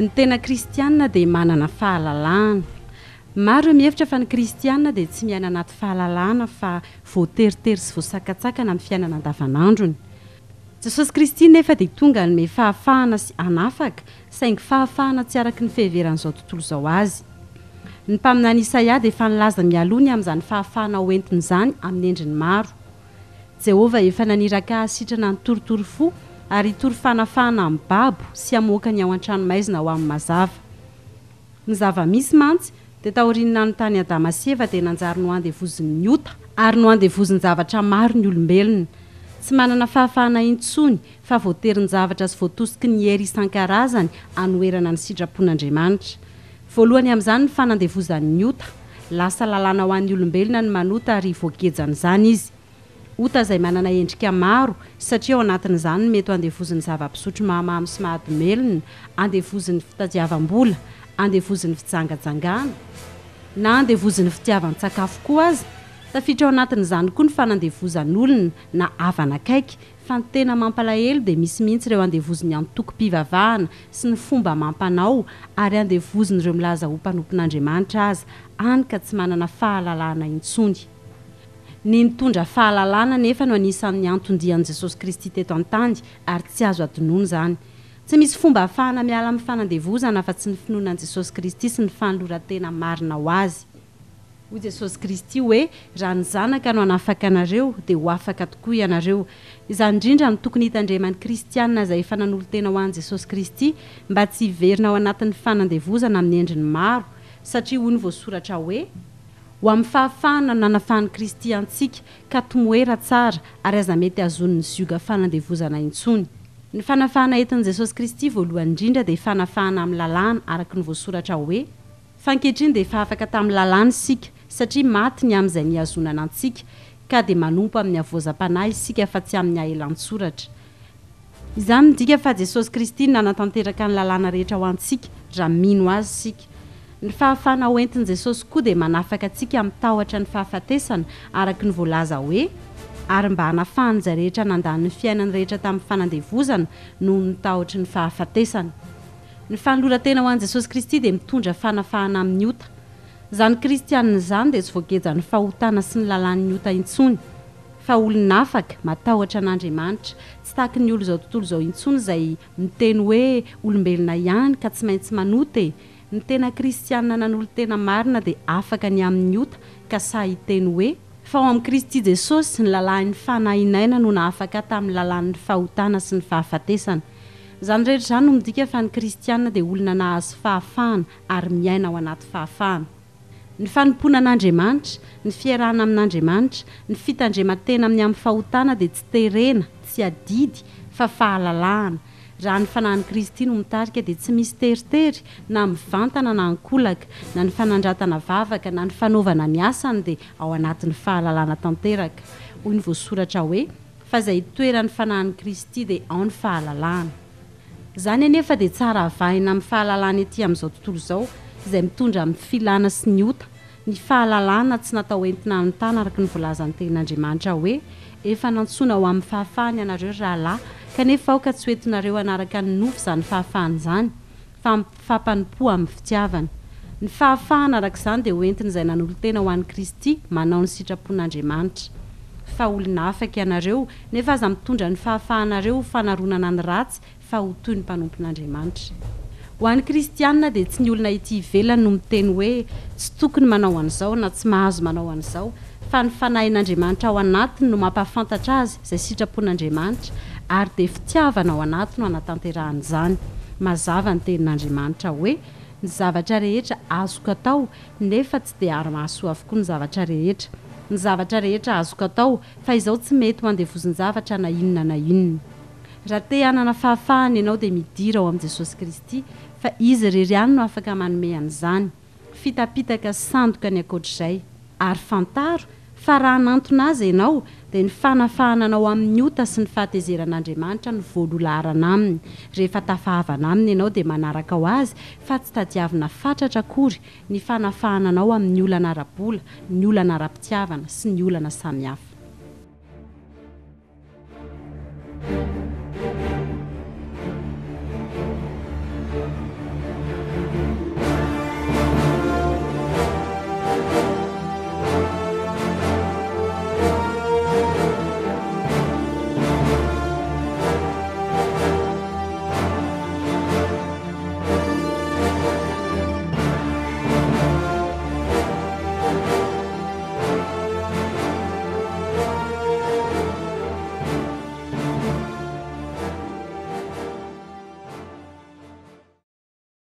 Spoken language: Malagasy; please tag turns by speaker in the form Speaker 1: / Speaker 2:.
Speaker 1: Ny tena kristiana dia manana fahalalahana. Maro mihevitra fa ny kristiana dia tsy miaina anaty fahalalahana fa voateritery sy voasakatsakana amin'ny fiainana andavanandrony. Jesosy Kristy nefa dia tonga ny fahafahana sy anafaka, saingy fahafahana tsy araky ny fiheveran'izao tontolo izao azy. Ny mpaminany Isaia dia efa nilaza mialony amin'izany fahafahana hoentiny izany amin'ny endriny maro. Jehovah efa naniraka sitrana ny torotoro fo ary tory fanafahana amin'ny babo sy amoaka ny ao an-trano maizina ho amin'ny mazava. Ny zava-misy mantsy dia tahorinina ny tany Adama sy Eva dia nanjary no andevoziny ota ary no andevoziny zavatra maro ny olombelona. Tsy manana fahafahana intsony fa voatery zavatra sy voatosiky ny hery isan-karazany anoherana ny sitrapon'Andriamanitra. Voalohany amin'izany ny fanandevozan'ny ota, lasa lalàna ho an'ny olombelona ny manota ary voagejan'izany izy. Ota izay manana endrika maro satria ao anatin'izany mety andevoziny zava-pisotro mahamamo sy mahadomelona, andevoziny fitadiavam-bola, andevoziny fijangajangana, na andevoziny fitiavan-tsakafo koa aza. Tafiditra ao anatin'izany koa ny fanandevozan'olona na havana akaiky, fa ny tena mampalahelo dia misy mihitsy ireo andevoziny antoko-pivavahana sy ny fomba amam-panao ary andevoziny ireo milaza ho mpanompon'Andriamanitra aza, any ka tsy manana fahalalahana intsony. Ny nitondra fahalalahana nefa no anisan'ny antondian'i Jesosy Kristy teto an-tany ary tsy azo adinoana izany. Tsy misy fomba ahafahana miala amin'ny fanandevozana fa tsy ny finoanan'i Jesosy Kristy sy ny fanoloran-tena marina ho azy. Hoy Jesosy Kristy hoe raha ny zanaka no hanafaka anareo dia ho afaka tokoa ianareo. Izany indrindra no tokony hitandreman'ny kristiana izay efa nanolo-tena ho an'i Jesosy Kristy mba tsy hiverina ao anatin'ny fanandevozana amin'ny endriny maro, satria hoy ny voasoratra hoe ho amin'ny fahafahana no nanafahan'i Kristy antsika ka tomoera tsara ary aza mety azon'ny zioga fanandevozana intsony. Ny fanafahana entin'i Jesosy Kristy voalohany indrindra dia fanafahana amin'ny lalàna araky ny voasoratra hoe fa ankehitriny dia efa afaka tamin'ny lalàna isika satria maty ny amin'izay niazonana antsika ka dia manompo amin'ny havoazam-panahy isika fa tsy amin'ny ahelan-tsoratra. Izany midika fa Jesosy Kristy nanatanteraka ny lalàna rehetra ho antsika raha mino azy isika. Ny fahafahana hoentin'i Jesosy koa dia manafaka antsika amin'ny tahotra ny fahafatesana araky ny voalaza hoe ary mba hanafahany izay rehetra nandany ny fiainany rehetra tamin'ny fanandevozana noho ny tahotry ny fahafatesana. Ny fanoloran-tena ho an'i Jesosy Kristy dia mitondra fanafahana amin'ny ota. Izany kristiana izany dia tsy voagejany fahotana sy ny lalàn'ny ota intsony, fa olona afaka matahotra an'Andriamanitra, tsy tahaky ny olo izao tontolo izao intsony izay miteny hoe olombelona ihany ka tsy maintsy manoty. Ny tena kristiana nanolo-tena marina dia afaka ny amin'ny ota ka sahy hiteny hoe fa ao amin'ny Kristy Jesosy ny lalàn'ny fanahinayna no naafaka tamin'ny lalàn'ny fahotana sy ny fahafatesana. Izany rehetra izany no midika fa ny kristiana dia olona nahazo fahafahana ary miaina ao anaty fahafahana. Ny fanompoana an'Andriamanitra, ny fiarahana amin'Andriamanitra, ny fitandreman-tena amin'ny fahotana dia tsy terena, tsy adidy fa fahalalahana. Raha ny fanahin'i Kristy no mitarika dia tsy misy teritery na mivantana na ankolaka, na ny fanandratana vavaka na ny fanaovana ny asany dia ao anatin'ny fahalalahana tanteraka. Hoy ny voasoratra hoe fa izay toeran'ny fanahin'i Kristy dia ao ny fahalalahana. Izany anefa dia tsara avahina amin'ny fahalalahana ety amin'izao tontolo izao izay mitondra amin'ny filana sy ny ota. Ny fahalalahana tsy natao entina amin'ny tana araka ny voalazan'ny tenin'Andriamanitra hoe efa nantsoina ho amin'ny fahafahany ianareo rahalahy, kanefa aoka tsy hoentinareo hanaraka ny nofo izany fahafahana izany fa fampanompoa amin'ny fitiavana. Ny fahafahana araka izany dia hoentina izay nanolo-tena ho an'i Kristy manao ny sitrapon'Andriamanitra. Fa olona afaka ianareo nefa aza mitondra ny fahafahanareo fanaronana ny ratsy fa ho toy ny mpanompon'Andriamanitra. Ho an'ny kristiana dia tsy ny olona ity ivelany no miteny hoe tsy tokony manao an'izao na tsy mahazo manao an'izao, fa ny fanahin'Andriamanitra ao anatiny no mampahafantatra azy izay sitrapon'Andriamanitra ary dia fitiavana ao anatiny no anatanterahany izany. Mazava ny tenin'Andriamanitra hoe ny zavatra rehetra azoko atao nefa tsy dia ary-mahasoa avokoa ny zavatra rehetra. Ny zavatra rehetra azoko atao fa izao tsy mety ho andevoziny zavatra na inona na inona. Raha te hanana fahafahana ianao dia midira ao amin'i Jesosy Kristy fa izy irery ihany no afaka manome an'izany. Fitapitaka sandoka ny ankoatr'izay ary fantaro fa raha nantona azy ianao dia ny fanafahananao amin'ny ota sy ny fahatezeran'Andriamanitra no voalolarana aminy. Rehefa tafahavana aminy ianao dia manaraka ao azy fa tsy tadiavina fatratra akory ny fanafahananao amin'ny olana ara-bola, ny olana ara-pitiavana sy ny olana samihafa.